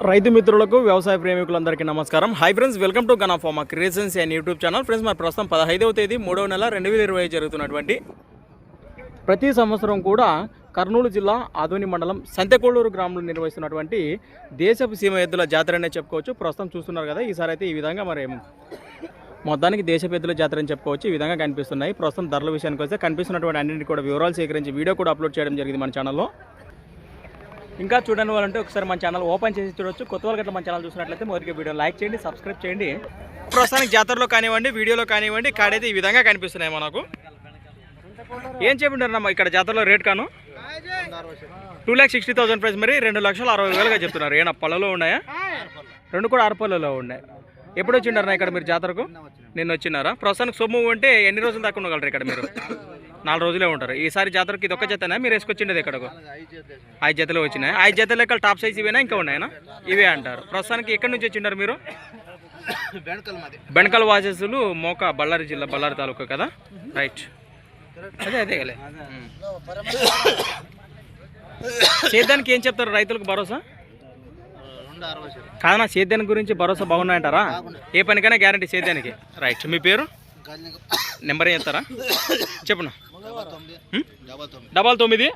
రైతు మిత్రులకు వ్యవసాయ ప్రేమికులందరికీ నమస్కారం. Hi friends, welcome to gun of pharma creations and YouTube channel. Friends, మరి ప్రస్తుతం 15వ తేదీ 3వ నెల 2020 జరుగుతున్నటువంటి ప్రతి సంవత్సరం కూడా కర్నూలు జిల్లా ఆదోని మండలం సంతెకోళ్ళూరు గ్రామంలో నిర్వహిస్తున్నటువంటి దేశపు సీమ ఎద్దుల జాతర అనే చెప్పుకోవచ్చు. ప్రస్తుతం చూస్తున్నారు కదా, ఈసారి అయితే ఈ విధంగా మరి మొత్తానికి దేశపు ఎద్దుల జాతర అని చెప్పుకోవచ్చు. ఈ విధంగా కనిపిస్తున్నాయి. ప్రస్తుతం ధరల విషయానికి వస్తే కనిపిస్తున్నటువంటి అన్నింటినీ కూడా వివరాలు సేకరించి వీడియో కూడా అప్లోడ్ చేయడం జరిగింది మన ఛానల్లో. ఇంకా చూడండి వాళ్ళంటే ఒకసారి మన ఛానల్ ఓపెన్ చేసి చూడొచ్చు. కొత్త వాళ్ళు గట్లా మన ఛానల్ చూసినట్లయితే మొదటి వీడియో లైక్ చేయండి, సబ్స్క్రైబ్ చేయండి. ప్రస్తుతానికి జాతరలో కానివ్వండి, వీడియోలో కానివ్వండి, కాడైతే ఈ విధంగా కనిపిస్తున్నాయి మనకు. ఏం చెప్పంటారమ్మా ఇక్కడ జాతరలో రేట్ కాను? 2,60,000 ప్రైస్, మరి 2,60,000గా చెప్తున్నారు. ఏనా పళ్ళలో ఉన్నాయా? రెండు కూడా ఆరుపల్లలో ఉన్నాయి. ఎప్పుడు వచ్చిండారా ఇక్కడ మీరు జాతరకు? నిన్న వచ్చినారా? ప్రస్తుతానికి సొమ్ము అంటే ఎన్ని రోజులు దాకా ఉండగలరు ఇక్కడ మీరు? 4 రోజులే ఉంటారు. ఈసారి జాతరకి ఇది ఒక్క జతనా మీరు వేసుకొచ్చిండేది? ఇక్కడకు 5 జతలు వచ్చినాయి. 5 జతల లెక్క టాప్ సైజ్ ఇవేనా ఇంకా ఉన్నాయనా? ఇవే అంటారు. ప్రస్తుతానికి ఎక్కడి నుంచి వచ్చిండారు మీరు? బెణకల్ వాసెస్లు మోక, బళ్ళారి జిల్లా, బళ్ళారి తాలూకా కదా. రైట్, అదే కలే. సేద్యానికి ఏం చెప్తారు రైతులకు భరోసా? కాదన్నా, సేద్యానికి గురించి భరోసా బాగున్నాయంటారా? ఏ పనికైనా గ్యారంటీ సేద్యానికి. రైట్, మీ పేరు నెంబర్ ఏం చెప్తారా? చెప్పను. 99